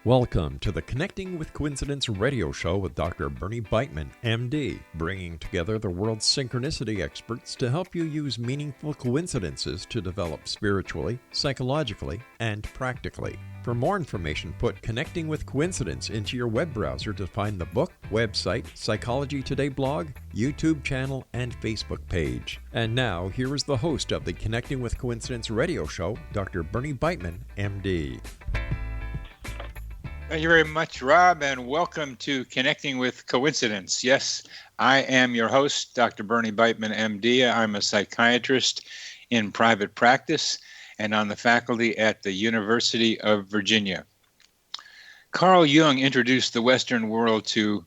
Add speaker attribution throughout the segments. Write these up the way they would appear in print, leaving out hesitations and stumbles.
Speaker 1: Welcome to the Connecting with Coincidence radio show with Dr. Bernie Beitman, MD, bringing together the world's synchronicity experts to help you use meaningful coincidences to develop spiritually, psychologically, and practically. For more information, put Connecting with Coincidence into your web browser to find the book, website, Psychology Today blog, YouTube channel, and Facebook page. And now, here is the host of the Connecting with Coincidence radio show, Dr. Bernie Beitman, MD.
Speaker 2: Thank you very much, Rob, and welcome to Connecting with Coincidence. Yes, I am your host, Dr. Bernie Beitman, MD. I'm a psychiatrist in private practice and on the faculty at the University of Virginia. Carl Jung introduced the Western world to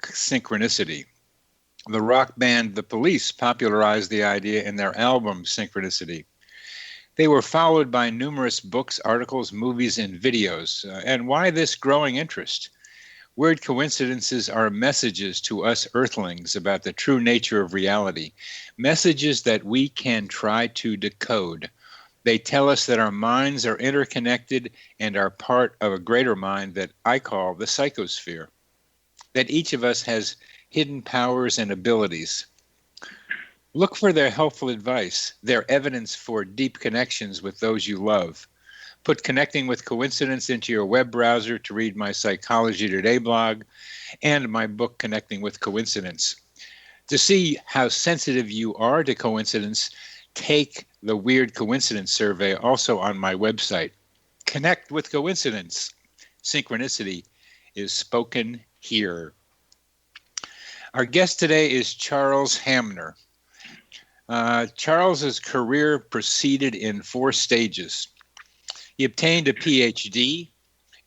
Speaker 2: synchronicity. The rock band The Police popularized the idea in their album Synchronicity. They were followed by numerous books, articles, movies, and videos. And why this growing interest? Weird coincidences are messages to us earthlings about the true nature of reality, messages that we can try to decode. They tell us that our minds are interconnected and are part of a greater mind that I call the psychosphere, that each of us has hidden powers and abilities. Look for their helpful advice, their evidence for deep connections with those you love. Put Connecting with Coincidence into your web browser to read my Psychology Today blog and my book, Connecting with Coincidence. To see how sensitive you are to coincidence, take the Weird Coincidence Survey also on my website. Connect with Coincidence. Synchronicity is spoken here. Our guest today is Charles Hamner. Charles's career proceeded in 4 stages. He obtained a PhD,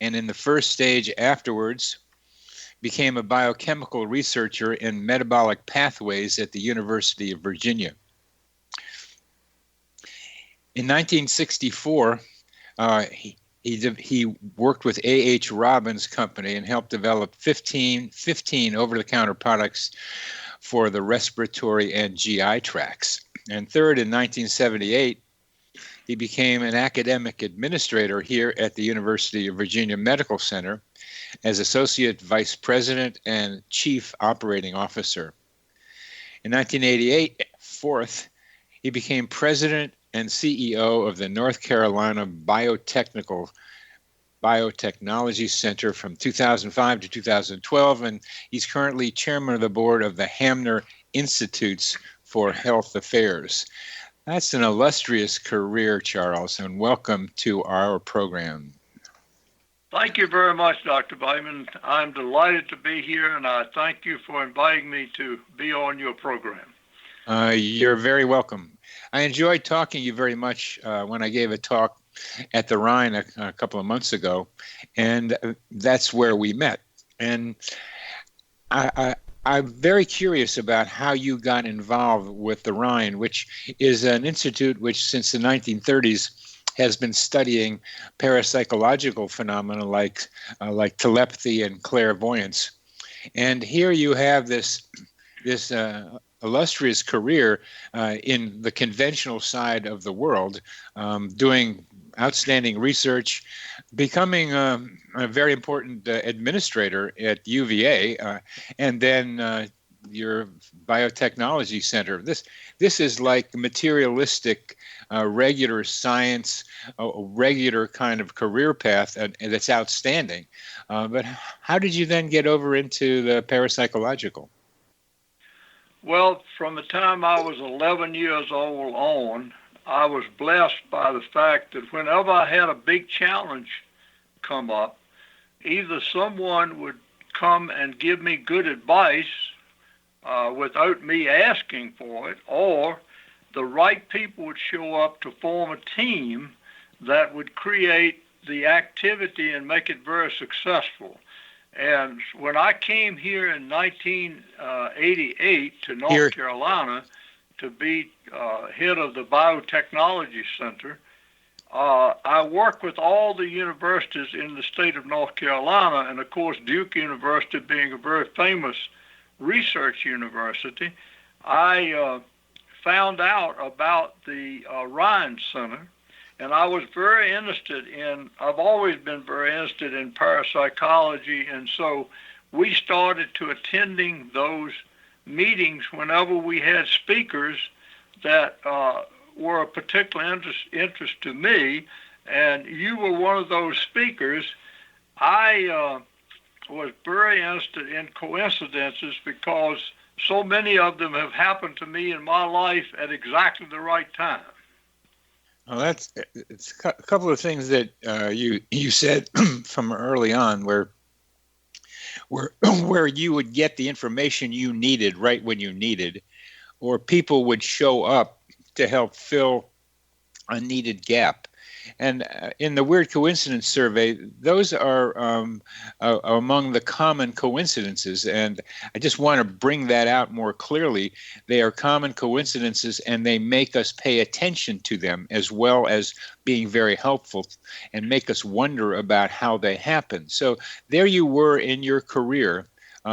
Speaker 2: and in the first stage afterwards, became a biochemical researcher in metabolic pathways at the University of Virginia. In 1964, he worked with A.H. Robbins' company and helped develop 15 over-the-counter products for the respiratory and GI tracts. And third, in 1978, he became an academic administrator here at the University of Virginia Medical Center as Associate Vice President and Chief Operating Officer. In 1988, fourth, he became President and CEO of the North Carolina Biotechnology Center from 2005 to 2012, and he's currently chairman of the board of the Hamner Institutes for Health Affairs. That's an illustrious career, Charles, and welcome to our program.
Speaker 3: Thank you very much, Dr. Beitman. I'm delighted to be here, and I thank you for inviting me to be on your program.
Speaker 2: You're very welcome. I enjoyed talking to you very much when I gave a talk at the Rhine a couple of months ago, and that's where we met. And I'm very curious about how you got involved with the Rhine, which is an institute which since the 1930s has been studying parapsychological phenomena like telepathy and clairvoyance. And here you have this illustrious career in the conventional side of the world, doing outstanding research, becoming a very important administrator at UVA, and then your Biotechnology Center. This is like materialistic, regular science, a regular kind of career path, and that's outstanding. But how did you then get over into the parapsychological?
Speaker 3: Well, from the time I was 11 years old on, I was blessed by the fact that whenever I had a big challenge come up, either someone would come and give me good advice without me asking for it, or the right people would show up to form a team that would create the activity and make it very successful. And when I came here in 1988 to North Carolina to be head of the Biotechnology Center, I worked with all the universities in the state of North Carolina, and of course Duke University being a very famous research university. I found out about the Rhine Center, and I was very interested I've always been very interested in parapsychology, and so we started to attending those meetings whenever we had speakers that were of particular interest to me, and you were one of those speakers. I was very interested in coincidences because so many of them have happened to me in my life at exactly the right time.
Speaker 2: Well, it's a couple of things that you said from early on, where you would get the information you needed right when you needed, or people would show up to help fill a needed gap. And in the Weird Coincidence Survey, those are among the common coincidences. And I just want to bring that out more clearly. They are common coincidences, and they make us pay attention to them, as well as being very helpful and make us wonder about how they happen. So there you were in your career,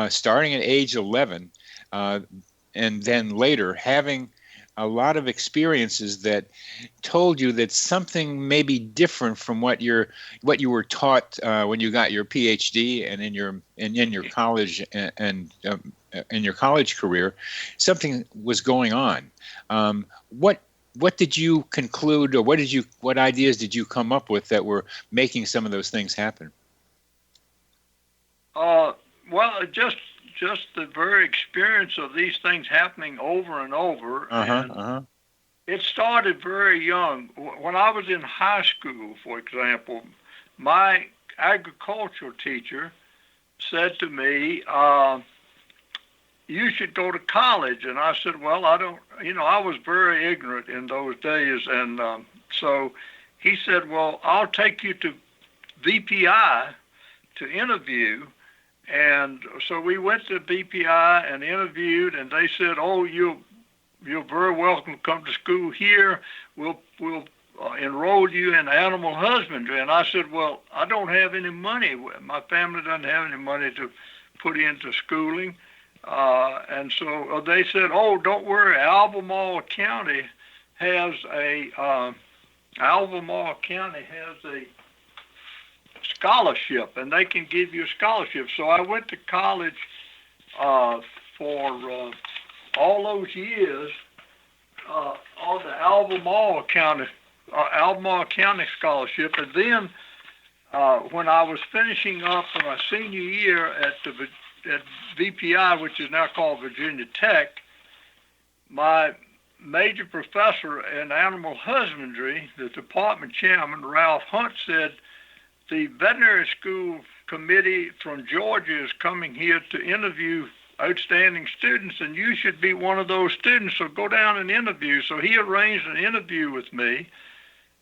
Speaker 2: starting at age 11, and then later having a lot of experiences that told you that something may be different from what you were taught when you got your PhD and in your college and in your college career. Something was going on. What did you conclude, or what ideas did you come up with that were making some of those things happen?
Speaker 3: Well, just the very experience of these things happening over and over. It started very young. When I was in high school, for example, my agricultural teacher said to me, you should go to college. And I said, well, I don't, I was very ignorant in those days. And so he said, well, I'll take you to VPI to interview. And so we went to BPI and interviewed, and they said, "Oh, you're very welcome to come to school here. We'll enroll you in animal husbandry." And I said, "Well, I don't have any money. My family doesn't have any money to put into schooling." And so they said, "Oh, don't worry. Albemarle County has a scholarship, and they can give you a scholarship." So I went to college for all those years on the Albemarle County scholarship. And then when I was finishing up my senior year at VPI, which is now called Virginia Tech, my major professor in animal husbandry, the department chairman, Ralph Hunt, said, "The veterinary school committee from Georgia is coming here to interview outstanding students, and you should be one of those students, so go down and interview." So he arranged an interview with me,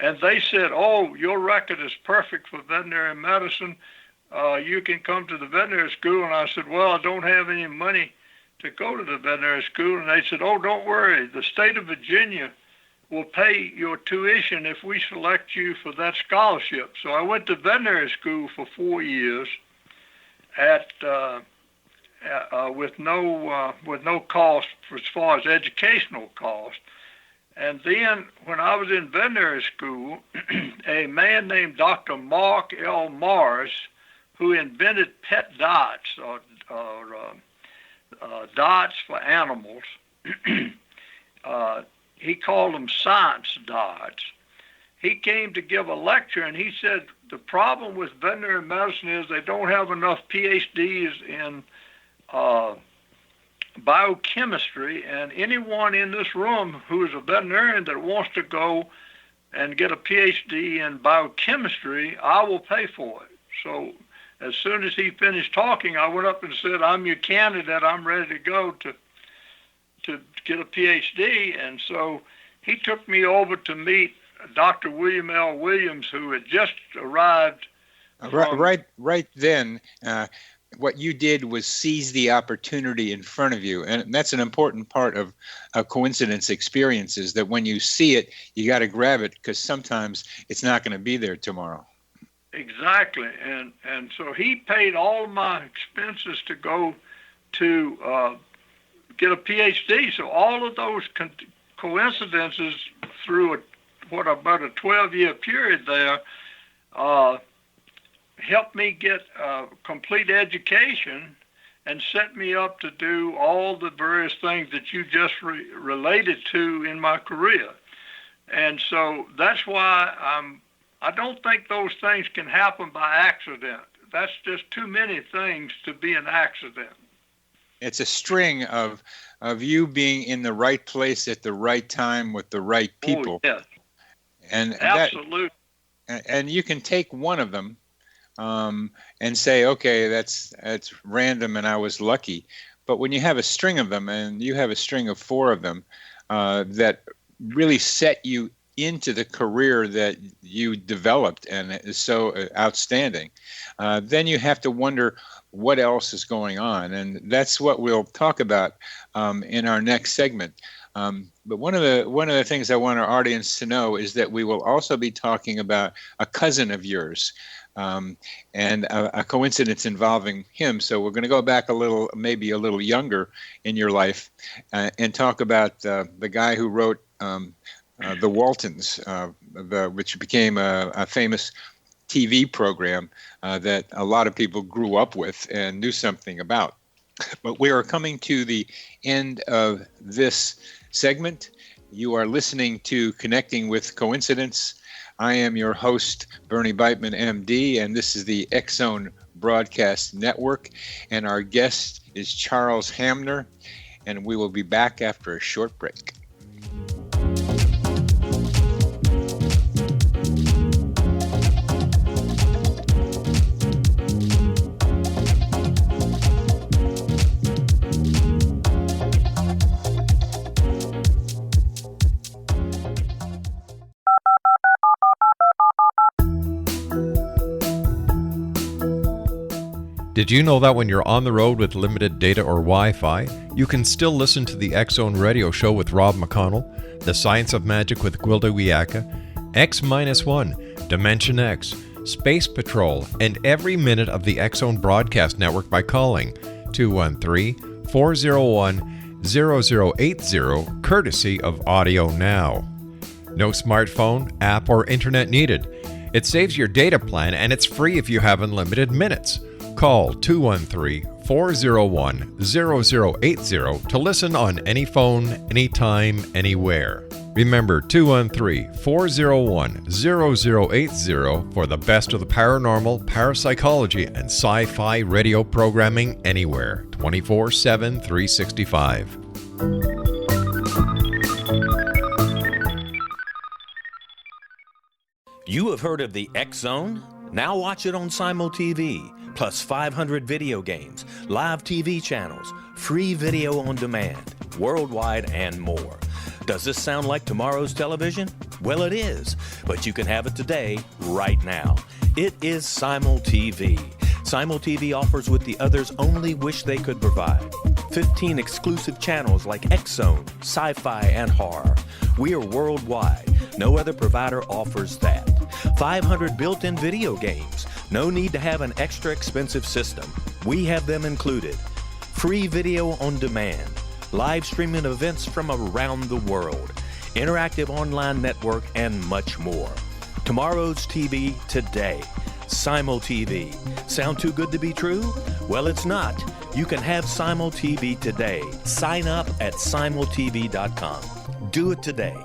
Speaker 3: and they said, "Oh, your record is perfect for veterinary medicine. You can come to the veterinary school." And I said, "Well, I don't have any money to go to the veterinary school." And they said, "Oh, don't worry. The state of Virginia will pay your tuition if we select you for that scholarship." So I went to veterinary school for 4 years with no cost as far as educational cost. And then when I was in veterinary school, a man named Dr. Mark L. Morris, who invented pet dots or dots for animals, he called them science dots. He came to give a lecture, and he said the problem with veterinary medicine is they don't have enough PhDs in biochemistry, and anyone in this room who is a veterinarian that wants to go and get a PhD in biochemistry, I will pay for it. So as soon as he finished talking, I went up and said, "I'm your candidate. I'm ready to go to get a PhD." And so he took me over to meet Dr. William L. Williams, who had just arrived.
Speaker 2: Right then, what you did was seize the opportunity in front of you. And that's an important part of coincidence experiences, that when you see it, you got to grab it, because sometimes it's not going to be there tomorrow.
Speaker 3: Exactly. And so he paid all of my expenses to go to get a PhD. So all of those coincidences through about a 12-year period there, helped me get complete education and set me up to do all the various things that you just related to in my career. And so that's why I don't think those things can happen by accident. That's just too many things to be an accident.
Speaker 2: It's a string of you being in the right place at the right time with the right people.
Speaker 3: Oh, yes.
Speaker 2: And
Speaker 3: absolutely.
Speaker 2: And you can take one of them and say, okay, that's random and I was lucky. But when you have a string of them, and you have a string of 4 of them that really set you into the career that you developed and is so outstanding, then you have to wonder what else is going on. And that's what we'll talk about in our next segment. But one of the things I want our audience to know is that we will also be talking about a cousin of yours and a coincidence involving him. So we're going to go back maybe a little younger in your life and talk about the guy who wrote the Waltons, which became a famous TV program that a lot of people grew up with and knew something about. But we are coming to the end of this segment. You are listening to Connecting with Coincidence. I am your host, Bernie Beitman, MD, and this is the X-Zone Broadcast Network. And our guest is Charles Hamner, and we will be back after a short break.
Speaker 1: Did you know that when you're on the road with limited data or Wi-Fi, you can still listen to the X-Zone Radio Show with Rob McConnell, The Science of Magic with Gwilda Wiyaka, X-1, Dimension X, Space Patrol, and every minute of the X-Zone Broadcast Network by calling 213-401-0080, courtesy of Audio Now. No smartphone, app, or internet needed. It saves your data plan and it's free if you have unlimited minutes. Call 213-401-0080 to listen on any phone, anytime, anywhere. Remember 213-401-0080 for the best of the paranormal, parapsychology, and sci-fi radio programming anywhere, 24/7, 365.
Speaker 4: You have heard of the X-Zone? Now watch it on Simul TV. Plus 500 video games, live TV channels, free video on demand, worldwide, and more. Does this sound like tomorrow's television? Well, it is, but you can have it today, right now. It is Simul TV. Simul TV offers what the others only wish they could provide. 15 exclusive channels like X-Zone, sci-fi, and horror. We are worldwide. No other provider offers that. 500 built-in video games. No need to have an extra expensive system. We have them included. Free video on demand. Live streaming events from around the world. Interactive online network, and much more. Tomorrow's TV today. Simul TV. Sound too good to be true? Well, it's not. You can have Simul TV today. Sign up at simultv.com. Do it today.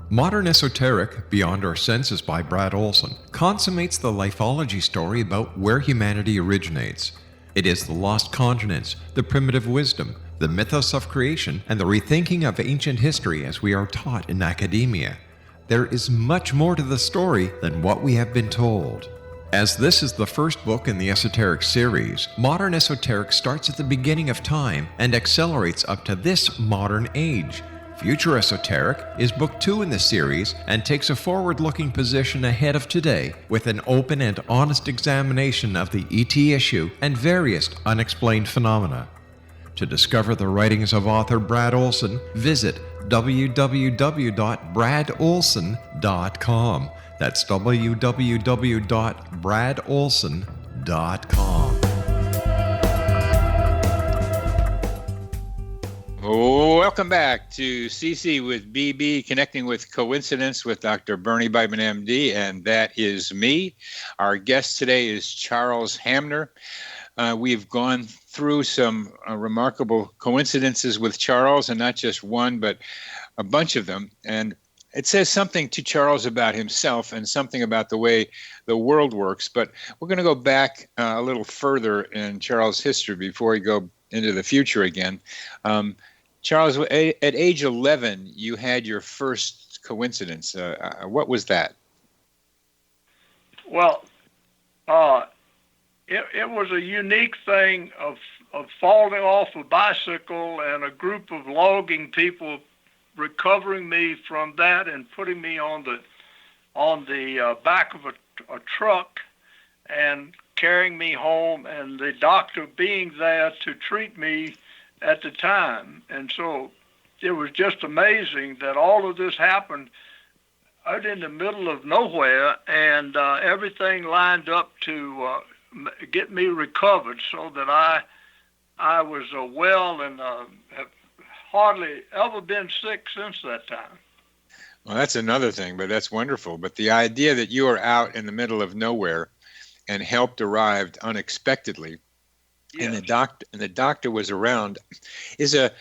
Speaker 1: Modern Esoteric, Beyond Our Senses by Brad Olson, consummates the lifeology story about where humanity originates. It is the lost continents, the primitive wisdom, the mythos of creation, and the rethinking of ancient history as we are taught in academia. There is much more to the story than what we have been told. As this is the first book in the Esoteric series, Modern Esoteric starts at the beginning of time and accelerates up to this modern age. Future Esoteric is book 2 in the series and takes a forward-looking position ahead of today with an open and honest examination of the ET issue and various unexplained phenomena. To discover the writings of author Brad Olson, visit www.bradolson.com. That's www.bradolson.com.
Speaker 2: Welcome back to CC with BB, Connecting with Coincidence with Dr. Bernie Beitman, MD, and that is me. Our guest today is Charles Hamner. We've gone through some remarkable coincidences with Charles, and not just one, but a bunch of them. And it says something to Charles about himself and something about the way the world works. But we're going to go back a little further in Charles' history before we go into the future again. Charles, at age 11, you had your first coincidence. What was that?
Speaker 3: Well, it was a unique thing of falling off a bicycle and a group of logging people recovering me from that and putting me on the back of a truck and carrying me home, and the doctor being there to treat me at the time. And so it was just amazing that all of this happened out in the middle of nowhere, and everything lined up to get me recovered so that I was well and have hardly ever been sick since that time.
Speaker 2: Well, that's another thing, but that's wonderful. But the idea that you were out in the middle of nowhere and help arrived unexpectedly, yes, and the doctor was around, is a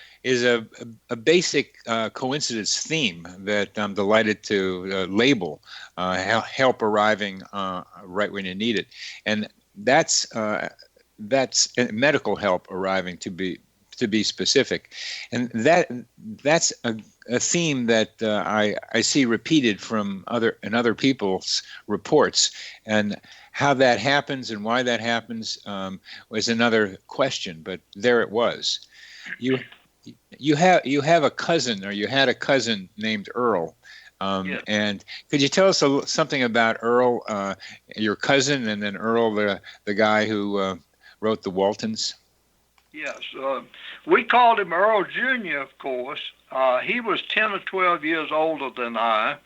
Speaker 2: basic coincidence theme that I'm delighted to label help arriving right when you need it, and that's medical help arriving to be specific, and that's a theme that I see repeated from other people's reports, and how that happens and why that happens was another question. But there it was. You have a cousin, or you had a cousin named Earl. Yes. And could you tell us something about Earl, your cousin, and then Earl, the guy who wrote the Waltons?
Speaker 3: Yes, we called him Earl Jr., of course. He was 10 or 12 years older than I,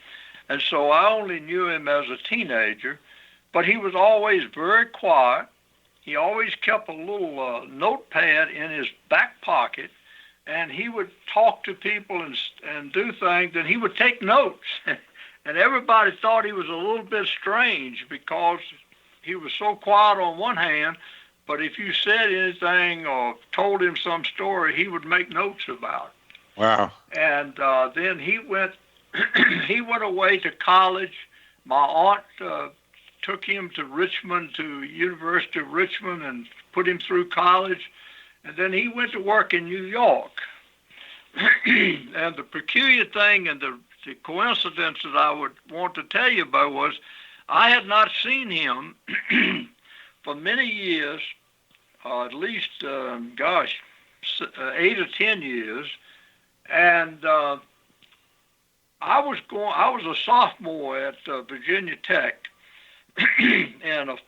Speaker 3: and so I only knew him as a teenager, but he was always very quiet. He always kept a little notepad in his back pocket, and he would talk to people and do things, and he would take notes. And everybody thought he was a little bit strange because he was so quiet on one hand, but if you said anything or told him some story, he would make notes about it.
Speaker 2: Wow.
Speaker 3: And then he went away to college. My aunt took him to Richmond, to University of Richmond, and put him through college. And then he went to work in New York. And the peculiar thing and the coincidence that I would want to tell you about was I had not seen him for many years, at least, 8 or 10 years. And I was a sophomore at Virginia Tech, and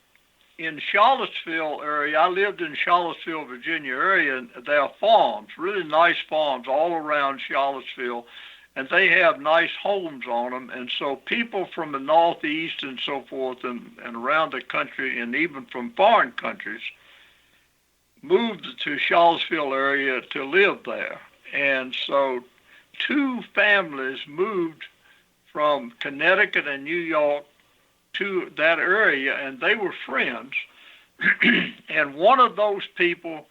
Speaker 3: in Charlottesville area, I lived in Charlottesville, Virginia area, and there are farms, really nice farms all around Charlottesville, and they have nice homes on them. And so people from the Northeast and so forth and around the country, and even from foreign countries, moved to Charlottesville area to live there. And so 2 families moved from Connecticut and New York to that area, and they were friends. And one of those people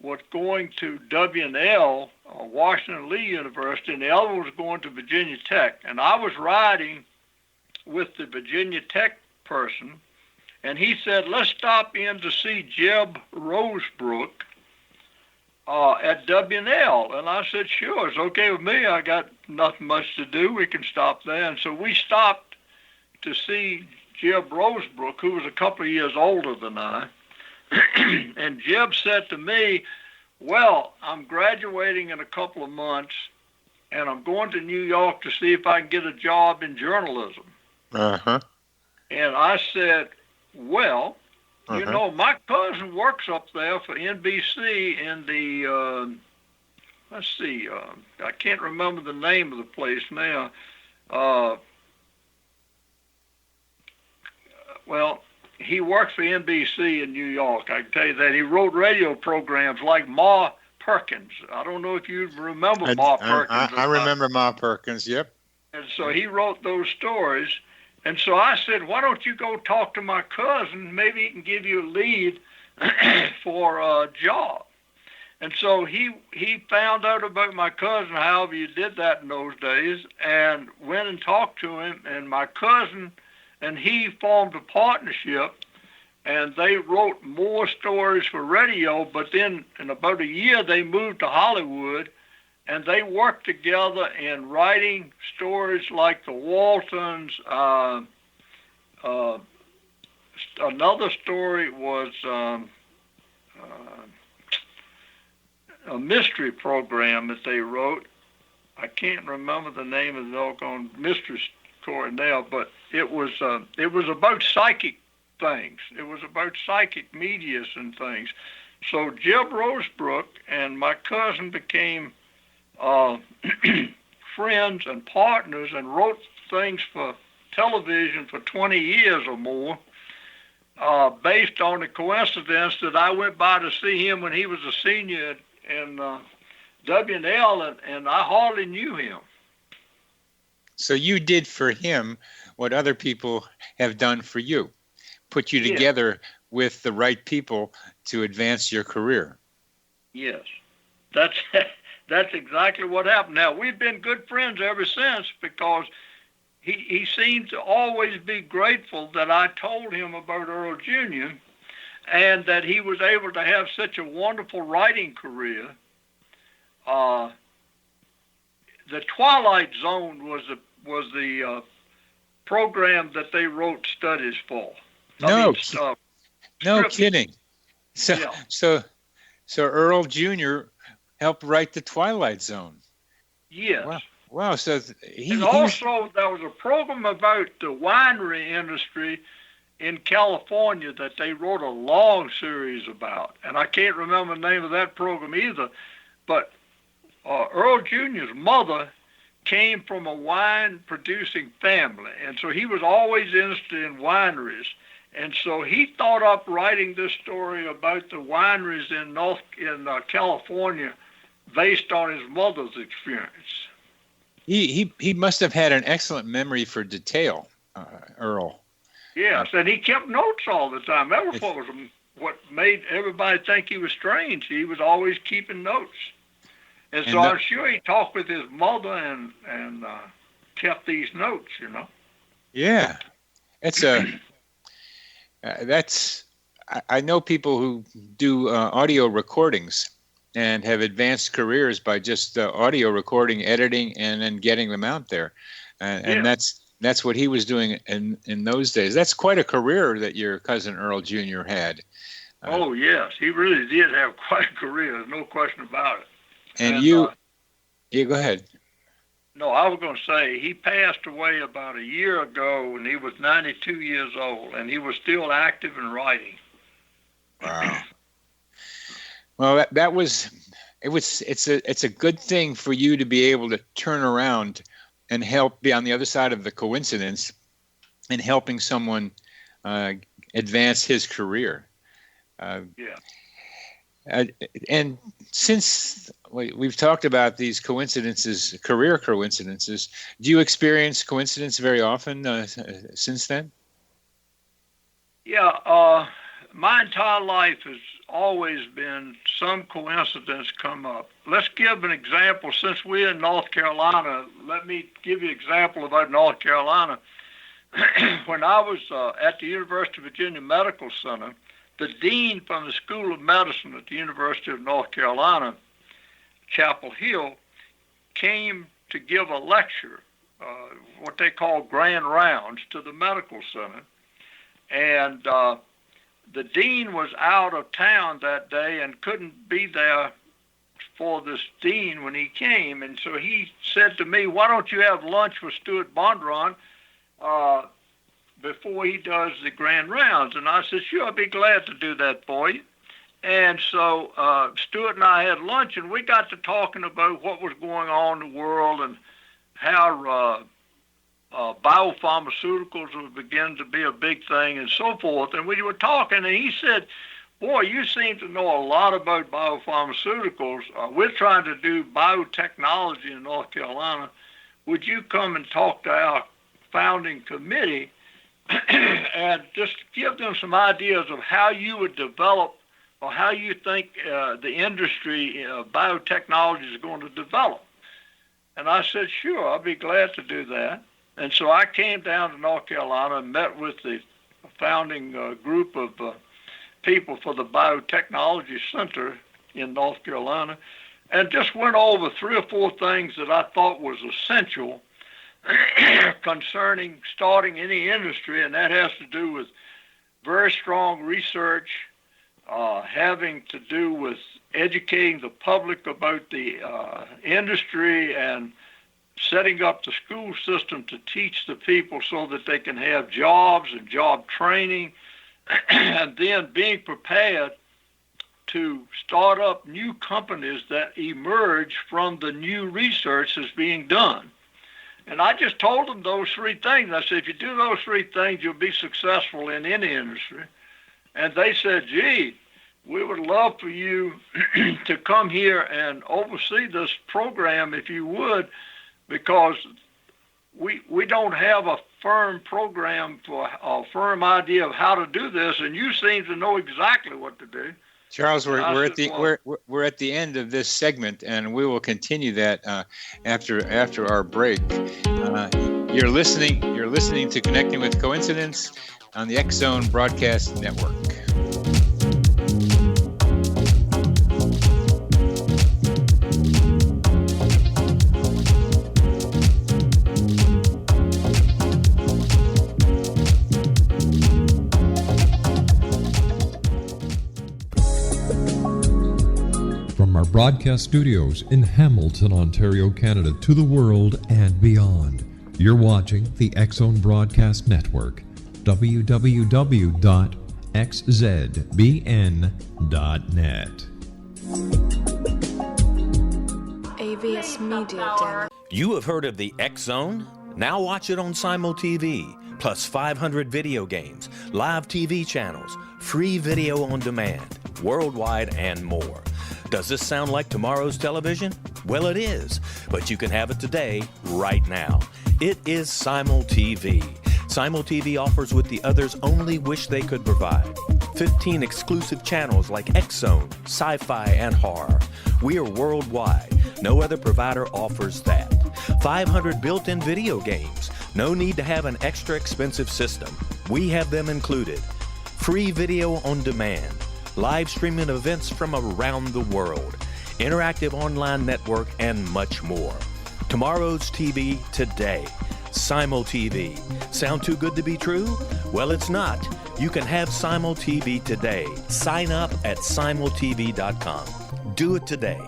Speaker 3: was going to W&L, Washington Lee University, and the other was going to Virginia Tech. And I was riding with the Virginia Tech person, and he said, let's stop in to see Jeb Rosebrook at W&L. And I said, sure, it's okay with me. I got nothing much to do. We can stop there. And so we stopped to see Jeb Rosebrook, who was a couple of years older than I. And Jeb said to me, well, I'm graduating in a couple of months, and I'm going to New York to see if I can get a job in journalism.
Speaker 2: Uh-huh.
Speaker 3: And I said, well, you know, my cousin works up there for NBC in the, I can't remember the name of the place now. Well, he worked for NBC in New York. I can tell you that. He wrote radio programs like Ma Perkins. I don't know if you remember Ma Perkins.
Speaker 2: I remember Ma Perkins, yep.
Speaker 3: And so he wrote those stories. And so I said, why don't you go talk to my cousin? Maybe he can give you a lead for a job. And so he found out about my cousin, however you did that in those days, and went and talked to him. And my cousin and he formed a partnership, and they wrote more stories for radio. But then in about a year, they moved to Hollywood, and they worked together in writing stories like the Waltons. Another story was a mystery program that they wrote. I can't remember the name of the doggone mystery story now, but it was about psychic things. It was about psychic medias and things. So Jeb Rosebrook and my cousin became friends and partners and wrote things for television for 20 years or more, based on the coincidence that I went by to see him when he was a senior in W&L, and I hardly knew him.
Speaker 2: So you did for him what other people have done for you, put you together with the right people to advance your career.
Speaker 3: Yes, that's exactly what happened. Now, we've been good friends ever since, because he seemed to always be grateful that I told him about Earl Jr. and that he was able to have such a wonderful writing career. The Twilight Zone was the program that they wrote studies for.
Speaker 2: No kidding. So Earl Jr. helped write the Twilight Zone.
Speaker 3: Yes.
Speaker 2: Wow. So
Speaker 3: and also there was a program about the winery industry in California that they wrote a long series about, and I can't remember the name of that program either. But Earl Jr.'s mother came from a wine-producing family, and so he was always interested in wineries. And so he thought up writing this story about the wineries in California, based on his mother's experience.
Speaker 2: He must have had an excellent memory for detail, Earl.
Speaker 3: Yes, and he kept notes all the time. That was what made everybody think he was strange. He was always keeping notes. And so I'm sure he talked with his mother and kept these notes, you know.
Speaker 2: Yeah, I know people who do audio recordings and have advanced careers by just audio recording, editing, and then getting them out there. And that's what he was doing in those days. That's quite a career that your cousin Earl Jr. had.
Speaker 3: Oh, yes. He really did have quite a career. There's no question about it.
Speaker 2: And you go ahead.
Speaker 3: No, I was going to say, he passed away about a year ago, and he was 92 years old, and he was still active in writing.
Speaker 2: Wow. Well, it's a good thing for you to be able to turn around and help be on the other side of the coincidence and helping someone advance his career. And since we've talked about these coincidences, career coincidences, do you experience coincidence very often since then?
Speaker 3: Yeah, my entire life has always been some coincidence come up. Let's give an example. Since we're in North Carolina, let me give you an example about North Carolina. When I was at the University of Virginia Medical Center, the dean from the School of Medicine at the University of North Carolina, Chapel Hill, came to give a lecture, what they call grand rounds, to the medical center. And the dean was out of town that day and couldn't be there for this dean when he came. And so he said to me, why don't you have lunch with Stuart Bondurant before he does the grand rounds? And I said, sure, I'd be glad to do that for you. And so Stuart and I had lunch, and we got to talking about what was going on in the world and how biopharmaceuticals were beginning to be a big thing and so forth. And we were talking, and he said, boy, you seem to know a lot about biopharmaceuticals. We're trying to do biotechnology in North Carolina. Would you come and talk to our founding committee and just give them some ideas of how you would develop or how you think the industry biotechnology is going to develop? And I said, sure, I'll be glad to do that. And so I came down to North Carolina and met with the founding group of people for the Biotechnology Center in North Carolina, and just went over 3 or 4 things that I thought was essential concerning starting any industry, and that has to do with very strong research, having to do with educating the public about the industry and setting up the school system to teach the people so that they can have jobs and job training, and then being prepared to start up new companies that emerge from the new research that's being done. And I just told them those 3 things. I said, if you do those 3 things, you'll be successful in any industry. And they said, gee, we would love for you to come here and oversee this program if you would, because we don't have a firm program for a firm idea of how to do this, and you seem to know exactly what to do.
Speaker 2: Charles, we're at the end of this segment, and we will continue that after our break. You're listening to Connecting with Coincidence on the X Zone Broadcast Network.
Speaker 1: Broadcast studios in Hamilton, Ontario, Canada, to the world and beyond. You're watching the X Zone Broadcast Network, www.xzbn.net.
Speaker 5: AVS Media Demo.
Speaker 4: You have heard of the X Zone? Now watch it on Simul TV, plus 500 video games, live TV channels, free video on demand, worldwide, and more. Does this sound like tomorrow's television? Well, it is, but you can have it today, right now. It is Simul TV. Simul TV offers what the others only wish they could provide. 15 exclusive channels like X-Zone, Sci-Fi, and Horror. We are worldwide. No other provider offers that. 500 built-in video games. No need to have an extra expensive system. We have them included. Free video on demand. Live streaming events from around the world, interactive online network, and much more. Tomorrow's TV today. Simul TV. Sound too good to be true? Well, it's not. You can have Simul TV today. Sign up at simultv.com. Do it today.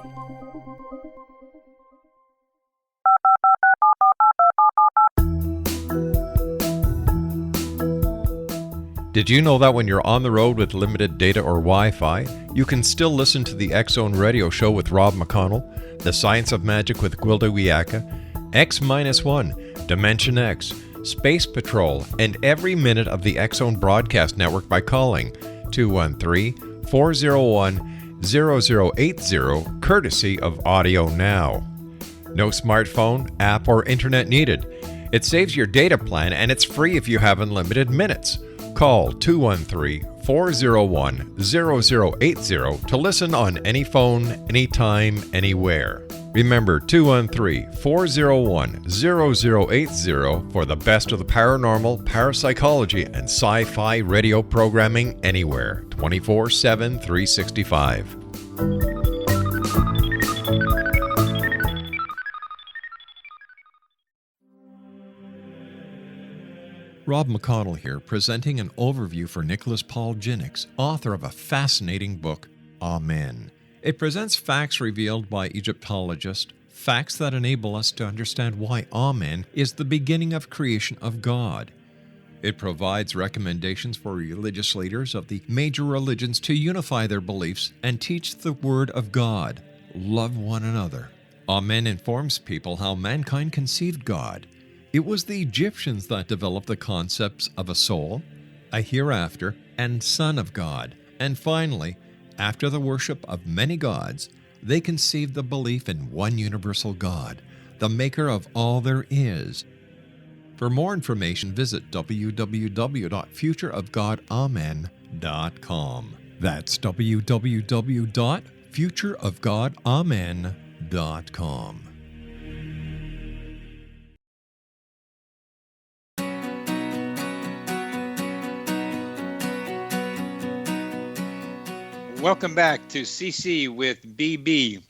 Speaker 1: Did you know that when you're on the road with limited data or Wi-Fi, you can still listen to the X Zone Radio Show with Rob McConnell, The Science of Magic with Gwilda Wiyaka, X-1, Dimension X, Space Patrol, and every minute of the X Zone Broadcast Network by calling 213-401-0080, courtesy of Audio Now. No smartphone, app, or internet needed. It saves your data plan, and it's free if you have unlimited minutes. Call 213-401-0080 to listen on any phone, anytime, anywhere. Remember 213-401-0080 for the best of the paranormal, parapsychology, and sci-fi radio programming anywhere, 24/7, 365. Rob McConnell here, presenting an overview for Nicholas Paul Jennings, author of a fascinating book, Amen. It presents facts revealed by Egyptologists, facts that enable us to understand why Amen is the beginning of creation of God. It provides recommendations for religious leaders of the major religions to unify their beliefs and teach the Word of God. Love one another. Amen informs people how mankind conceived God. It was the Egyptians that developed the concepts of a soul, a hereafter, and Son of God. And finally, after the worship of many gods, they conceived the belief in one universal God, the maker of all there is. For more information, visit www.futureofgodamen.com. That's www.futureofgodamen.com.
Speaker 2: Welcome back to CC with BB,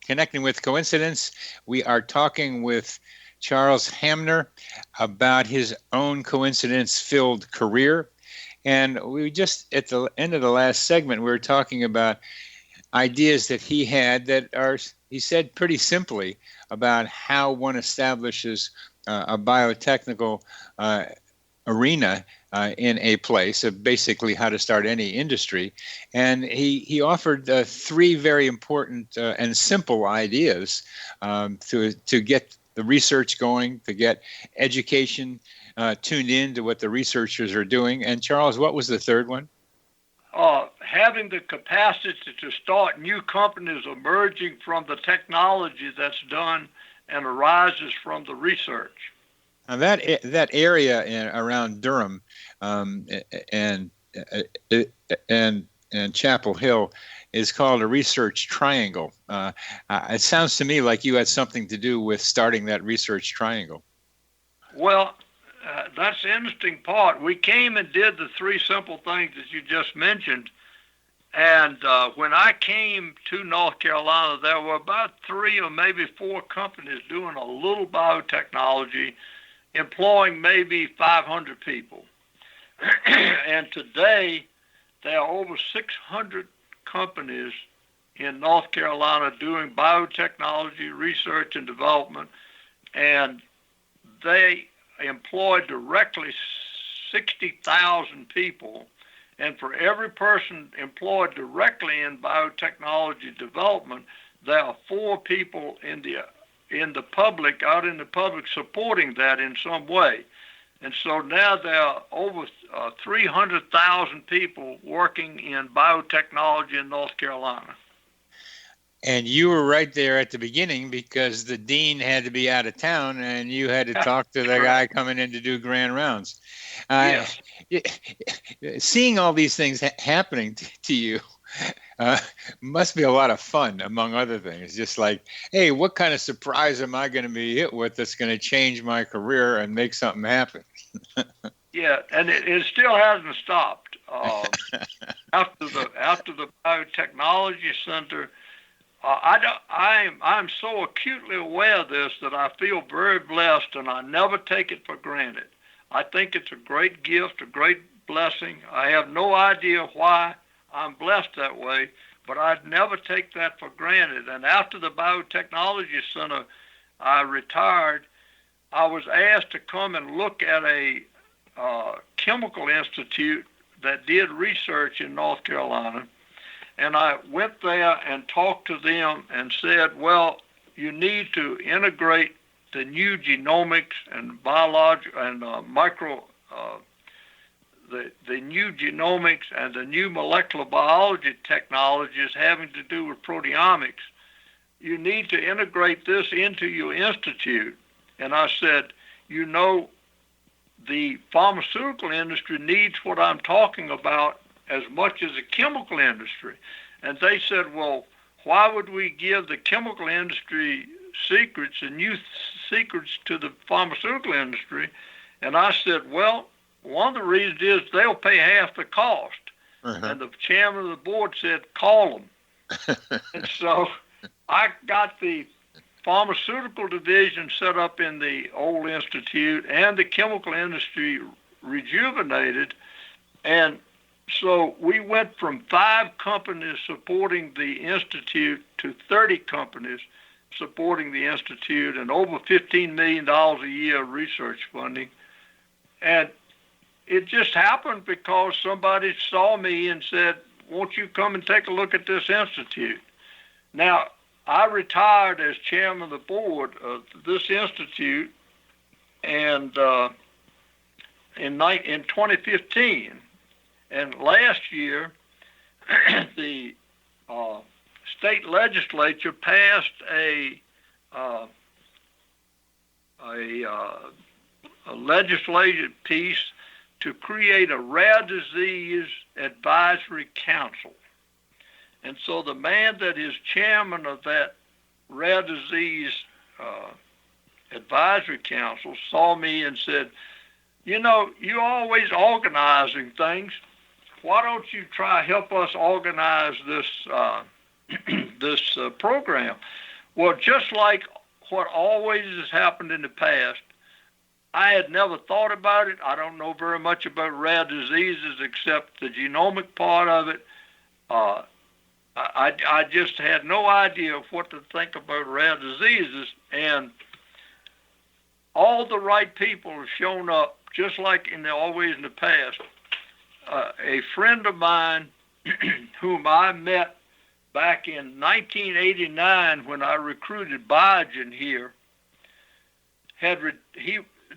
Speaker 2: Connecting with Coincidence. We are talking with Charles Hamner about his own coincidence-filled career. And we just, at the end of the last segment, we were talking about ideas that he had that are, he said pretty simply, about how one establishes a biotechnical arena in a place, of basically how to start any industry. And he offered three very important and simple ideas to get the research going, to get education tuned in to what the researchers are doing. And Charles, what was the third one?
Speaker 3: Having the capacity to start new companies emerging from the technology that's done and arises from the research.
Speaker 2: Now that area around Durham and Chapel Hill is called a research triangle. It sounds to me like you had something to do with starting that research triangle.
Speaker 3: Well, that's the interesting part. We came and did the three simple things that you just mentioned. And when I came to North Carolina, there were about 3 or maybe 4 companies doing a little biotechnology, employing maybe 500 people. And today, there are over 600 companies in North Carolina doing biotechnology research and development, and they employ directly 60,000 people. And for every person employed directly in biotechnology development, there are 4 people in the public, out in the public, supporting that in some way. And so now there are over 300,000 people working in biotechnology in North Carolina.
Speaker 2: And you were right there at the beginning because the dean had to be out of town and you had to talk to the guy coming in to do grand rounds.
Speaker 3: Yes.
Speaker 2: Seeing all these things happening to you must be a lot of fun, among other things. Just like, hey, what kind of surprise am I going to be hit with that's going to change my career and make something happen?
Speaker 3: Yeah, and it still hasn't stopped. After the Biotechnology Center, I'm so acutely aware of this that I feel very blessed, and I never take it for granted. I think it's a great gift, a great blessing. I have no idea why I'm blessed that way, but I'd never take that for granted. And after the Biotechnology Center, I retired. I was asked to come and look at a chemical institute that did research in North Carolina. And I went there and talked to them and said, well, you need to integrate the new genomics and biological and the new genomics and the new molecular biology technologies having to do with proteomics. You need to integrate this into your institute. And I said, you know, the pharmaceutical industry needs what I'm talking about as much as the chemical industry. And they said, well, why would we give the chemical industry secrets and new secrets to the pharmaceutical industry? And I said, well, one of the reasons is they'll pay half the cost. Uh-huh. And the chairman of the board said, call them. And so I got the pharmaceutical division set up in the old institute and the chemical industry rejuvenated. And so we went from 5 companies supporting the institute to 30 companies supporting the institute and over $15 million a year of research funding. And it just happened because somebody saw me and said, won't you come and take a look at this institute? Now, I retired as chairman of the board of this institute and in 2015, and last year, the state legislature passed a legislative piece to create a rare disease advisory council. And so the man that is chairman of that rare disease advisory council saw me and said, you know, you're always organizing things. Why don't you try help us organize this this program? Well, just like what always has happened in the past, I had never thought about it. I don't know very much about rare diseases except the genomic part of it. I just had no idea of what to think about rare diseases, and all the right people have shown up, just like always in the past. A friend of mine whom I met back in 1989 when I recruited Biogen here,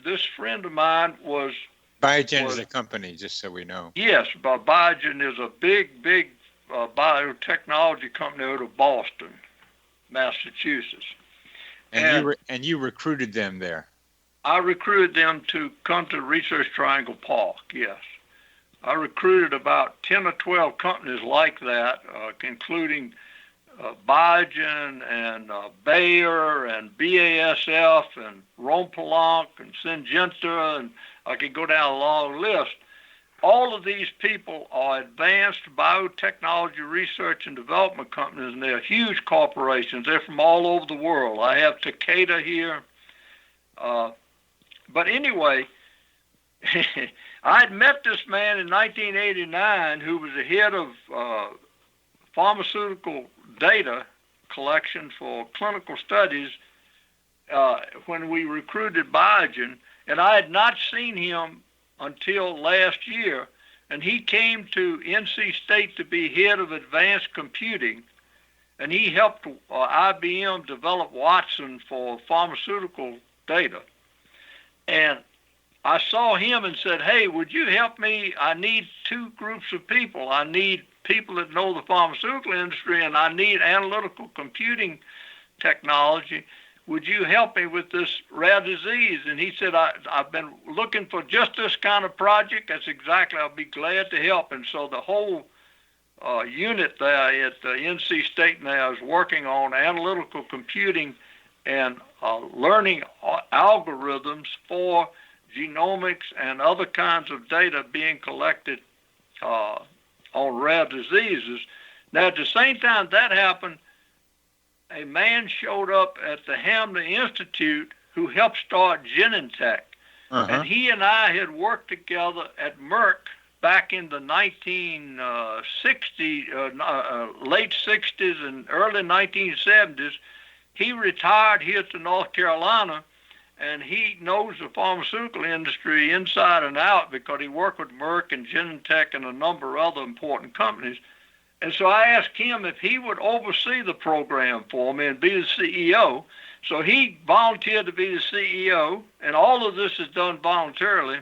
Speaker 3: this friend of mine was...
Speaker 2: Biogen is a company, just so we know.
Speaker 3: Yes, Biogen is a big biotechnology company out of Boston, Massachusetts.
Speaker 2: And you recruited them there?
Speaker 3: I recruited them to come to Research Triangle Park, yes. I recruited about 10 or 12 companies like that, including Biogen and Bayer and BASF and Rhône-Poulenc and Syngenta, and I could go down a long list. All of these people are advanced biotechnology research and development companies, and they're huge corporations. They're from all over the world. I have Takeda here. But anyway, I had met this man in 1989 who was the head of pharmaceutical data collection for clinical studies when we recruited Biogen, and I had not seen him until last year, and he came to NC State to be head of advanced computing, and he helped IBM develop Watson for pharmaceutical data. And I saw him and said, hey, would you help me? I need two groups of people. I need people that know the pharmaceutical industry, and I need analytical computing technology. Would you help me with this rare disease? And he said, I've been looking for just this kind of project. That's exactly, I'll be glad to help. And so the whole unit there at NC State now is working on analytical computing and learning algorithms for genomics and other kinds of data being collected on rare diseases. Now, at the same time that happened, a man showed up at the Hamner Institute who helped start Genentech. And he and I had worked together at Merck back in the 1960s, late 60s and early 1970s. He retired here to North Carolina, and he knows the pharmaceutical industry inside and out because he worked with Merck and Genentech and a number of other important companies. And so I asked him if he would oversee the program for me and be the CEO. So he volunteered to be the CEO, and all of this is done voluntarily.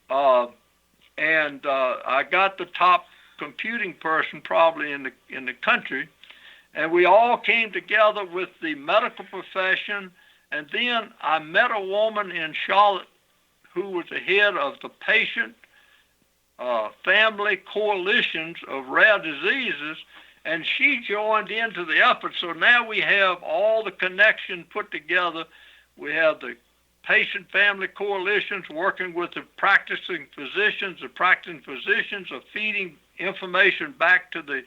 Speaker 3: And I got the top computing person probably in the country, and we all came together with the medical profession. And then I met a woman in Charlotte who was the head of the patient family coalitions of rare diseases, and she joined into the effort. So now we have all the connection put together. We have the patient family coalitions working with the practicing physicians. The practicing physicians are feeding information back to the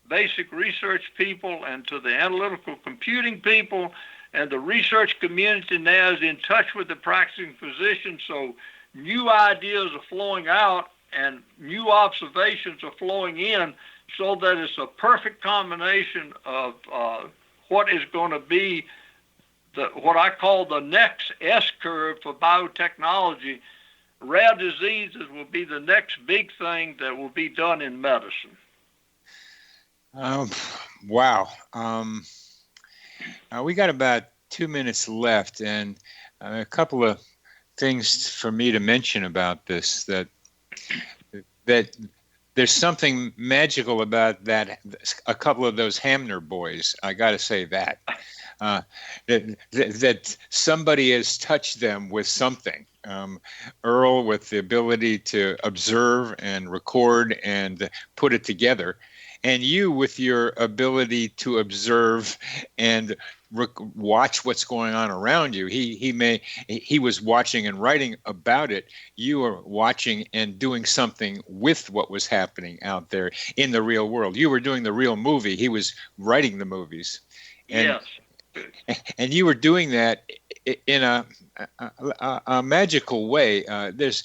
Speaker 3: basic research people and to the analytical computing people, and the research community now is in touch with the practicing physicians, so new ideas are flowing out and new observations are flowing in, so that it's a perfect combination of what is going to be what I call the next S-curve for biotechnology. Rare diseases will be the next big thing that will be done in medicine.
Speaker 2: Wow. We got about 2 minutes left, and a couple of things for me to mention about this, that there's something magical about that. A couple of those Hamner boys, I got to say that, that somebody has touched them with something. Earl with the ability to observe and record and put it together, and you with your ability to observe and watch what's going on around you. He was watching and writing about it. You were watching and doing something with what was happening out there in the real world. You were doing the real movie. He was writing the movies. And,
Speaker 3: Yes.
Speaker 2: And you were doing that in a magical way. There's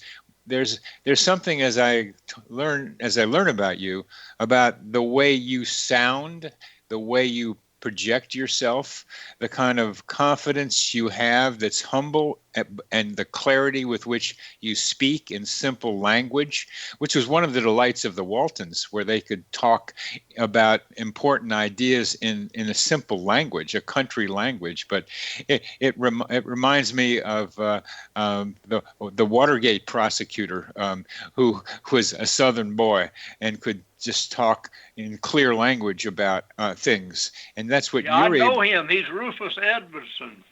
Speaker 2: something as I learn about you, about the way you sound, the way you project yourself, the kind of confidence you have that's humble, and the clarity with which you speak in simple language, which was one of the delights of the Waltons, where they could talk about important ideas in a simple language, a country language. But it reminds me of the Watergate prosecutor, who was a Southern boy and could just talk in clear language about things, and that's what
Speaker 3: I
Speaker 2: you're
Speaker 3: know him. He's Rufus Edmondson.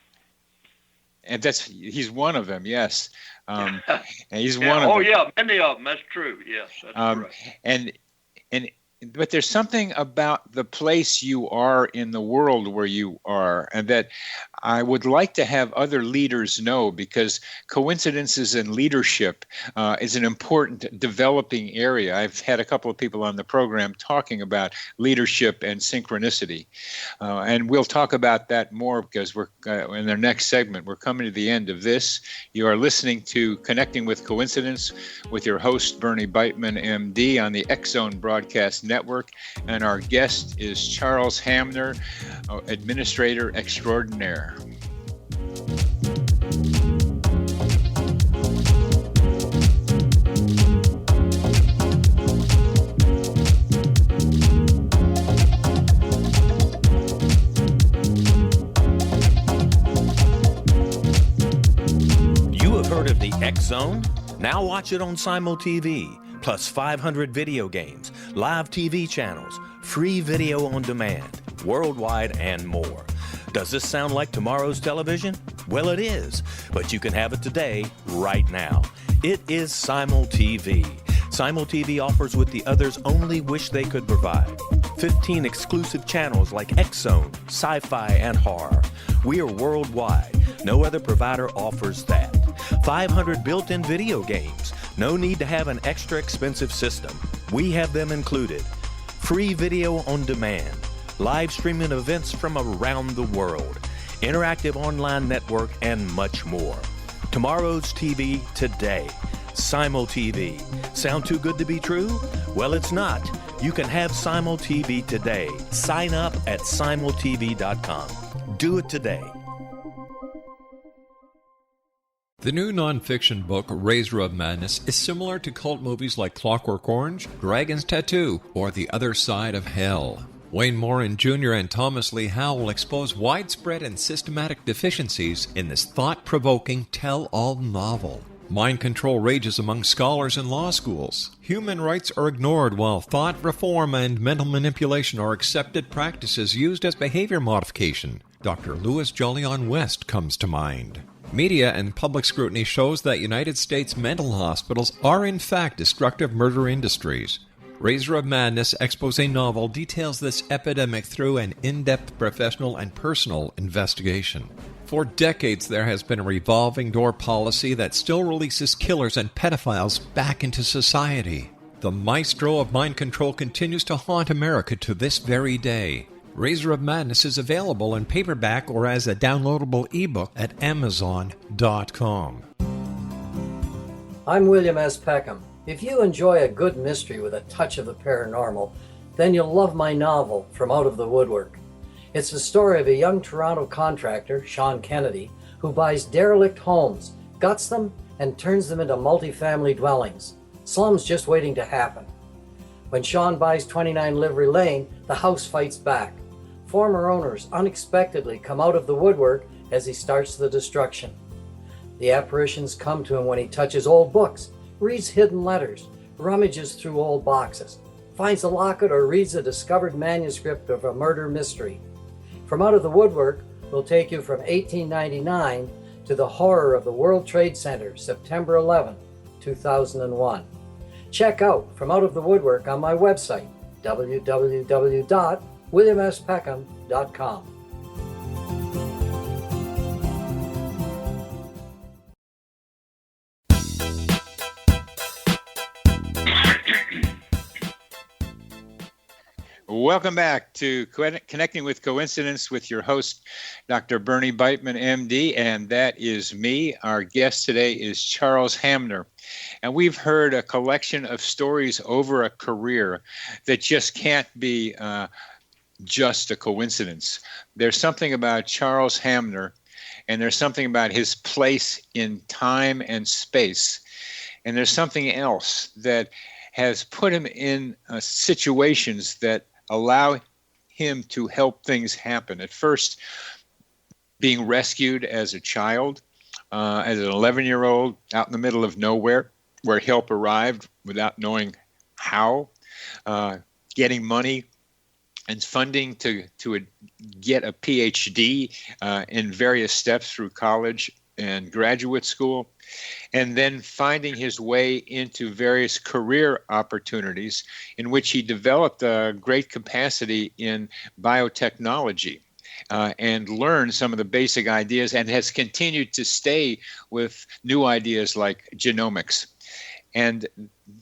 Speaker 2: And he's one of them, yes. And he's one of them.
Speaker 3: Oh, yeah, many of them. That's true. Yes, that's correct.
Speaker 2: But there's something about the place you are in the world where you are, and that I would like to have other leaders know, because coincidences in leadership is an important developing area. I've had a couple of people on the program talking about leadership and synchronicity, and we'll talk about that more because we're in our next segment. We're coming to the end of this. You are listening to Connecting with Coincidence with your host, Bernie Beitman, MD, on the X-Zone Broadcast Network, and our guest is Charles Hamner, Administrator Extraordinaire.
Speaker 4: You have heard of the X-Zone? Now watch it on Simul TV. Plus 500 video games, live TV channels, free video on demand, worldwide, and more. Does this sound like tomorrow's television? Well, it is, but you can have it today, right now. It is Simul TV. Simul TV offers what the others only wish they could provide. 15 exclusive channels like X-Zone, sci-fi, and horror. We are worldwide. No other provider offers that. 500 built-in video games. No need to have an extra expensive system. We have them included. Free video on demand. Live streaming events from around the world. Interactive online network, and much more. Tomorrow's TV today. Simul TV. Sound too good to be true? Well, it's not. You can have Simul TV today. Sign up at simultv.com. Do it today.
Speaker 1: The new nonfiction book, Razor of Madness, is similar to cult movies like Clockwork Orange, Dragon's Tattoo, or The Other Side of Hell. Wayne Morin Jr. and Thomas Lee Howell expose widespread and systematic deficiencies in this thought-provoking tell-all novel. Mind control rages among scholars in law schools. Human rights are ignored while thought reform and mental manipulation are accepted practices used as behavior modification. Dr. Louis Jolyon West comes to mind. Media and public scrutiny shows that United States mental hospitals are in fact destructive murder industries. Razor of Madness expose novel details this epidemic through an in-depth professional and personal investigation. For decades, there has been a revolving door policy that still releases killers and pedophiles back into society. The maestro of mind control continues to haunt America to this very day. Razor of Madness is available in paperback or as a downloadable ebook at Amazon.com.
Speaker 6: I'm William S. Peckham. If you enjoy a good mystery with a touch of the paranormal, then you'll love my novel, From Out of the Woodwork. It's the story of a young Toronto contractor, Sean Kennedy, who buys derelict homes, guts them, and turns them into multifamily dwellings. Slums just waiting to happen. When Sean buys 29 Livery Lane, the house fights back. Former owners unexpectedly come out of the woodwork as he starts the destruction. The apparitions come to him when he touches old books, reads hidden letters, rummages through old boxes, finds a locket, or reads a discovered manuscript of a murder mystery. From Out of the Woodwork will take you from 1899 to the horror of the World Trade Center, September 11, 2001. Check out From Out of the Woodwork on my website, www.williamspeckham.com.
Speaker 2: Welcome back to Connecting with Coincidence with your host, Dr. Bernie Beitman, MD, and that is me. Our guest today is Charles Hamner. And we've heard a collection of stories over a career that just can't be just a coincidence. There's something about Charles Hamner, and there's something about his place in time and space. And there's something else that has put him in situations that allow him to help things happen. At first, being rescued as a child, as an 11-year-old out in the middle of nowhere, where help arrived without knowing how, getting money and funding to get a PhD in various steps through college and graduate school, and then finding his way into various career opportunities in which he developed a great capacity in biotechnology and learned some of the basic ideas, and has continued to stay with new ideas like genomics. And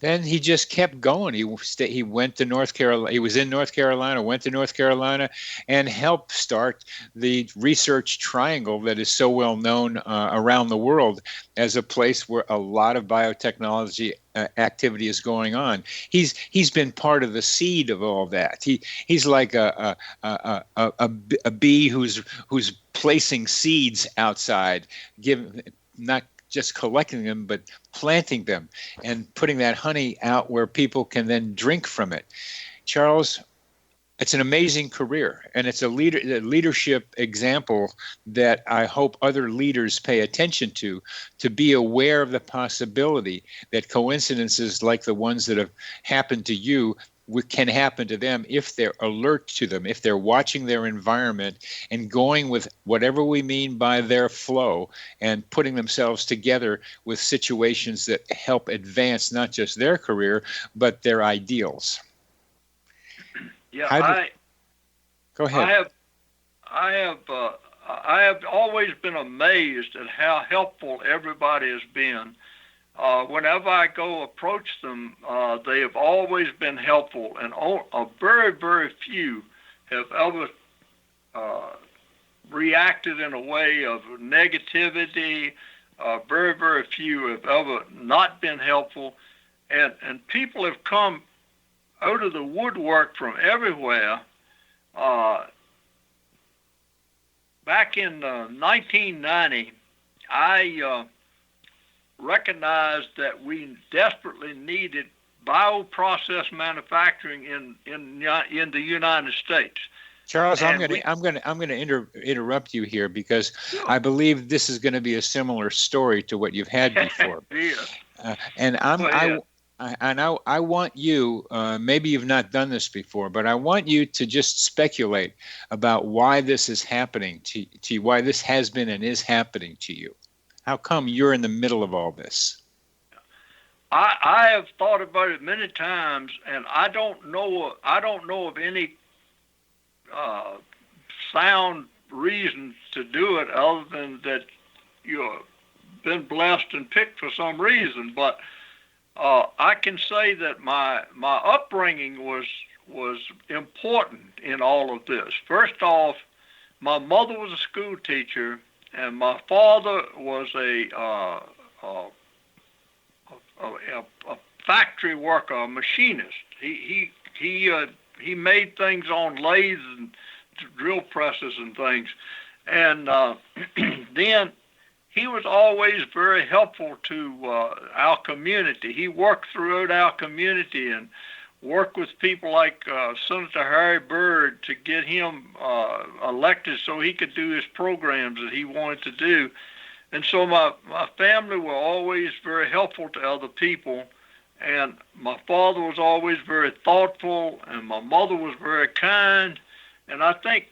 Speaker 2: then he just kept going. He went to North Carolina. He was in North Carolina, went to North Carolina, and helped start the research triangle that is so well known around the world as a place where a lot of biotechnology activity is going on. He's been part of the seed of all that. He's like a bee who's placing seeds outside, not just collecting them, but planting them and putting that honey out where people can then drink from it. Charles, it's an amazing career, and it's a leadership example that I hope other leaders pay attention to be aware of the possibility that coincidences like the ones that have happened to you can happen to them if they're alert to them, if they're watching their environment and going with whatever we mean by their flow and putting themselves together with situations that help advance not just their career, but their ideals.
Speaker 3: Yeah,
Speaker 2: Go ahead.
Speaker 3: I have always been amazed at how helpful everybody has been. Whenever I go approach them, they have always been helpful, and very, very few have ever reacted in a way of negativity. Very, very few have ever not been helpful, and people have come out of the woodwork from everywhere. Back in 1990, I recognized that we desperately needed bioprocess manufacturing in the United States.
Speaker 2: Charles, I'm going to interrupt you here because
Speaker 3: Sure.
Speaker 2: I believe this is going to be a similar story to what you've had before.
Speaker 3: Yeah.
Speaker 2: And I want you, maybe you've not done this before, but I want you to just speculate about why this is happening to you, why this has been and is happening to you. How come you're in the middle of all this?
Speaker 3: I have thought about it many times, and I don't know of any sound reasons to do it other than that you've been blessed and picked for some reason. But I can say that my upbringing was important in all of this. First off, my mother was a school teacher, and my father was a factory worker, a machinist. He made things on lathes and drill presses and things, and then he was always very helpful to our community. He worked throughout our community and worked with people like Senator Harry Byrd to get him elected so he could do his programs that he wanted to do. And so my family were always very helpful to other people. And my father was always very thoughtful, and my mother was very kind. And I think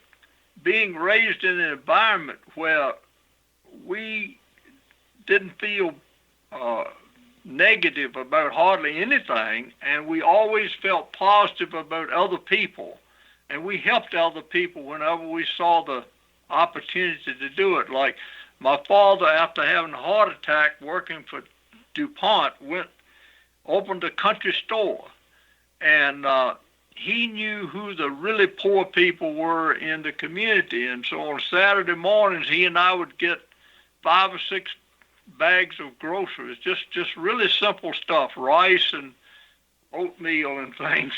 Speaker 3: being raised in an environment where we didn't feel negative about hardly anything, and we always felt positive about other people, and we helped other people whenever we saw the opportunity to do it. Like my father, after having a heart attack working for DuPont, opened a country store, and he knew who the really poor people were in the community. And so on Saturday mornings, he and I would get 5 or 6 bags of groceries, just really simple stuff, rice and oatmeal and things,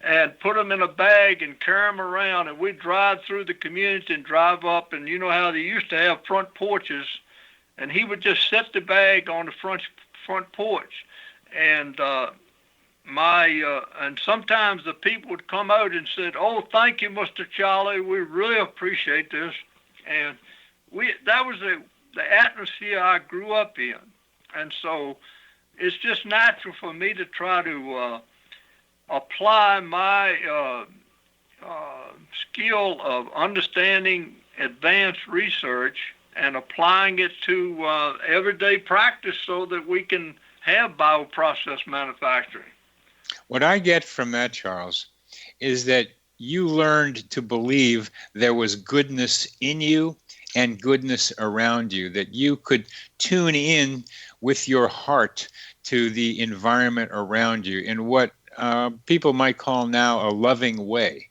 Speaker 3: and put them in a bag and carry them around. And we'd drive through the community and drive up, and you know how they used to have front porches, and he would just set the bag on the front porch. And and sometimes the people would come out and said, "Oh, thank you, Mr. Charlie. We really appreciate this." And that was the atmosphere I grew up in. And so it's just natural for me to try to apply my skill of understanding advanced research and applying it to everyday practice so that we can have bioprocess manufacturing.
Speaker 2: What I get from that, Charles, is that you learned to believe there was goodness in you and goodness around you, that you could tune in with your heart to the environment around you in what people might call now a loving way,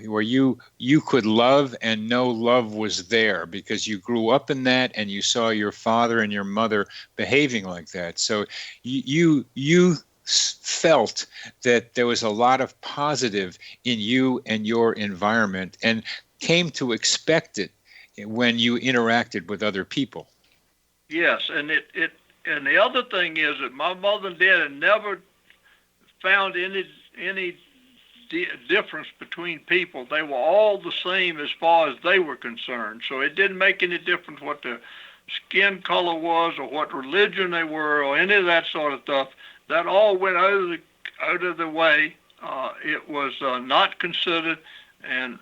Speaker 2: where you could love and know love was there because you grew up in that and you saw your father and your mother behaving like that. So you felt that there was a lot of positive in you and your environment and came to expect it when you interacted with other people.
Speaker 3: Yes, and and the other thing is that my mother and dad had never found any difference between people. They were all the same as far as they were concerned. So it didn't make any difference what their skin color was or what religion they were or any of that sort of stuff. That all went out of the way. It was not considered, and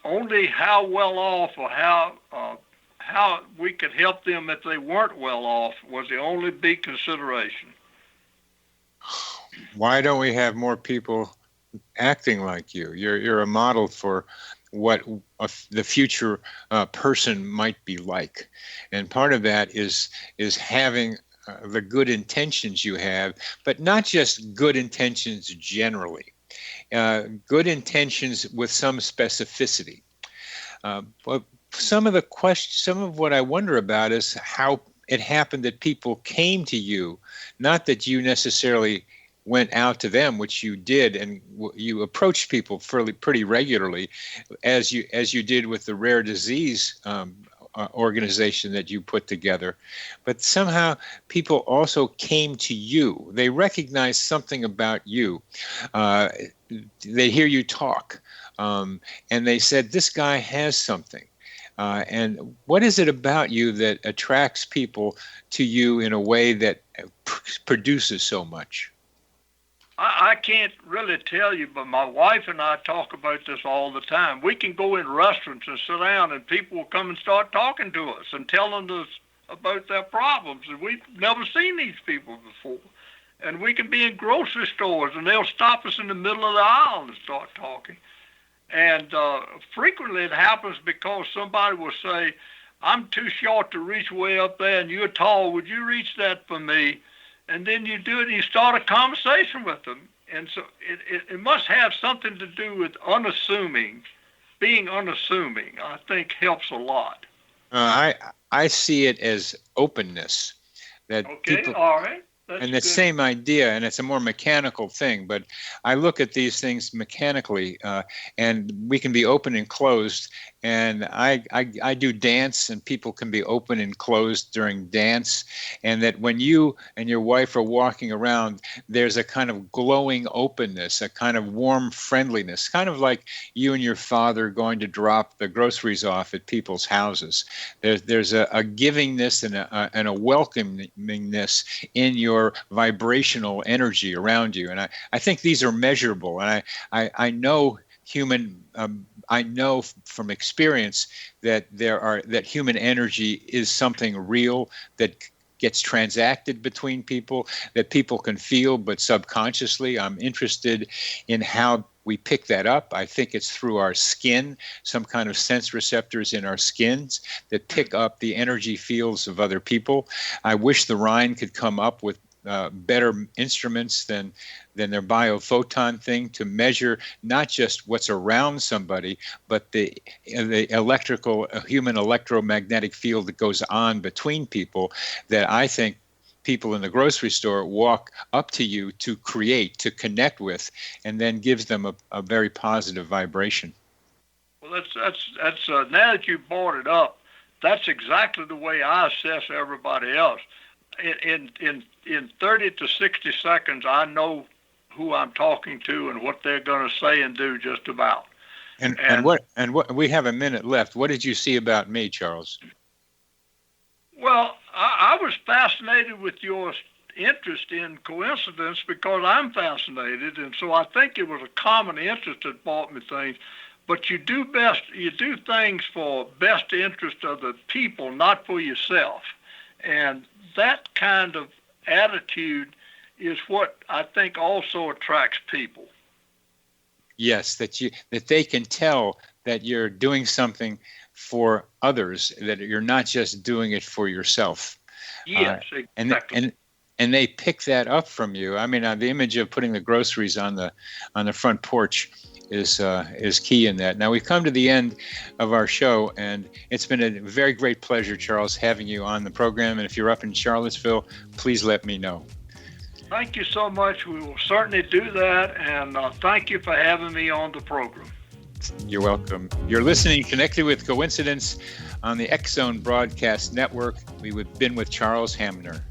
Speaker 3: only how well off or how we could help them if they weren't well off was the only big consideration.
Speaker 2: Why don't we have more people acting like you? You're a model for what the future person might be like, and part of that is having the good intentions you have, but not just good intentions generally. Good intentions with some specificity. But some of what I wonder about is how it happened that people came to you, not that you necessarily went out to them, which you did, and you approached people pretty regularly, as you did with the rare disease organization that you put together. But somehow people also came to you. They recognized something about you. They hear you talk, and they said, "This guy has something." And what is it about you that attracts people to you in a way that produces so much?
Speaker 3: I can't really tell you, but my wife and I talk about this all the time. We can go in restaurants and sit down, and people will come and start talking to us and telling us about their problems. And we've never seen these people before. And we can be in grocery stores, and they'll stop us in the middle of the aisle and start talking. And frequently it happens because somebody will say, "I'm too short to reach way up there, and you're tall. Would you reach that for me?" And then you do it, and you start a conversation with them. And so it must have something to do with unassuming. Being unassuming, I think, helps a lot.
Speaker 2: I see it as openness. That
Speaker 3: okay,
Speaker 2: people,
Speaker 3: all right. That's
Speaker 2: and the same idea, and it's a more mechanical thing, but I look at these things mechanically, and we can be open and closed, and I do dance, and people can be open and closed during dance, and that when you and your wife are walking around, there's a kind of glowing openness, a kind of warm friendliness, kind of like you and your father going to drop the groceries off at people's houses. There's a givingness and a welcomingness in your vibrational energy around you, and I think these are measurable, and I know I know from experience that that human energy is something real that gets transacted between people, that people can feel, but subconsciously. I'm interested in how we pick that up. I think it's through our skin, some kind of sense receptors in our skins that pick up the energy fields of other people. I wish the Rhine could come up with better instruments than their biophoton thing to measure not just what's around somebody, but the electrical, human electromagnetic field that goes on between people, that I think people in the grocery store walk up to you to create, to connect with, and then gives them a very positive vibration.
Speaker 3: Well, that's now that you brought it up, that's exactly the way I assess everybody else. In 30 to 60 seconds, I know who I'm talking to and what they're going to say and do just about.
Speaker 2: And what we have a minute left. What did you see about me, Charles?
Speaker 3: Well, I was fascinated with your interest in coincidence because I'm fascinated, and so I think it was a common interest that brought me things. But you do things for best interest of the people, not for yourself. And that kind of attitude is what I think also attracts people.
Speaker 2: Yes, that they can tell that you're doing something for others, that you're not just doing it for yourself.
Speaker 3: Yes, exactly.
Speaker 2: And they pick that up from you. I mean, the image of putting the groceries on the front porch is key in that. Now we've come to the end of our show, and it's been a very great pleasure, Charles, having you on the program. And if you're up in Charlottesville, please let me know.
Speaker 3: Thank you so much. We will certainly do that, and thank you for having me on the program.
Speaker 2: You're welcome. You're listening Connected with Coincidence on the X Zone Broadcast Network. We've been with Charles Hamner.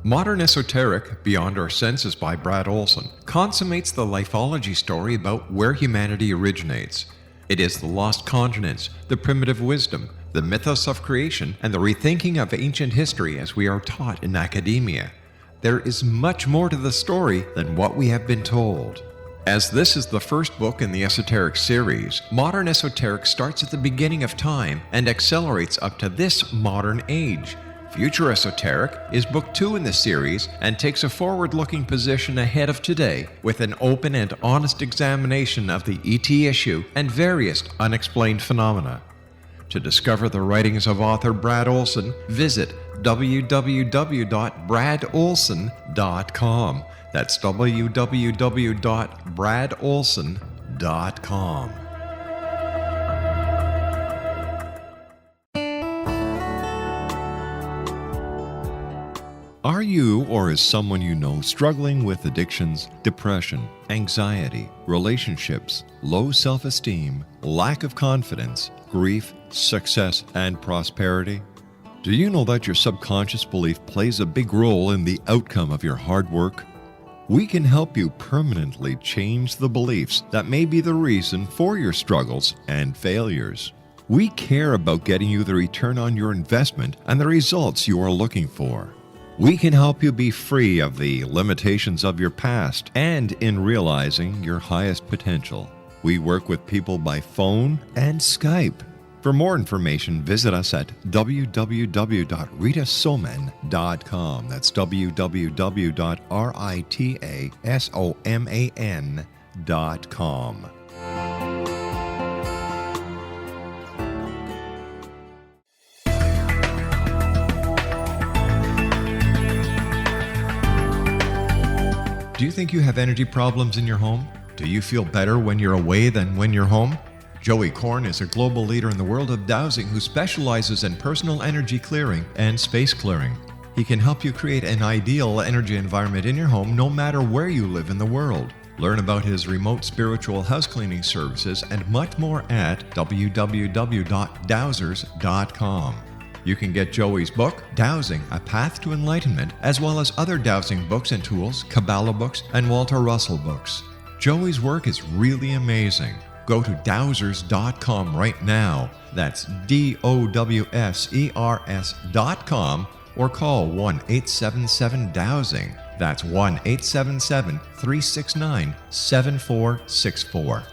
Speaker 1: Modern Esoteric, Beyond Our Senses by Brad Olson, consummates the lifeology story about where humanity originates. It is the lost continents, the primitive wisdom, the mythos of creation, and the rethinking of ancient history as we are taught in academia. There is much more to the story than what we have been told. As this is the first book in the Esoteric series, Modern Esoteric starts at the beginning of time and accelerates up to this modern age. Future Esoteric is book 2 in the series and takes a forward-looking position ahead of today with an open and honest examination of the ET issue and various unexplained phenomena. To discover the writings of author Brad Olson, visit www.bradolson.com. That's www.bradolson.com. Are you or is someone you know struggling with addictions, depression, anxiety, relationships, low self-esteem, lack of confidence, grief, success, and prosperity? Do you know that your subconscious belief plays a big role in the outcome of your hard work? We can help you permanently change the beliefs that may be the reason for your struggles and failures. We care about getting you the return on your investment and the results you are looking for. We can help you be free of the limitations of your past and in realizing your highest potential. We work with people by phone and Skype. For more information, visit us at www.ritasoman.com. That's www.ritasoman.com. Do you think you have energy problems in your home? Do you feel better when you're away than when you're home? Joey Korn is a global leader in the world of dowsing who specializes in personal energy clearing and space clearing. He can help you create an ideal energy environment in your home no matter where you live in the world. Learn about his remote spiritual house cleaning services and much more at www.dowsers.com. You can get Joey's book, Dowsing, A Path to Enlightenment, as well as other dowsing books and tools, Kabbalah books, and Walter Russell books. Joey's work is really amazing. Go to dowsers.com right now. That's DOWSERS.com or call 1-877-DOWSING. That's 1-877-369-7464.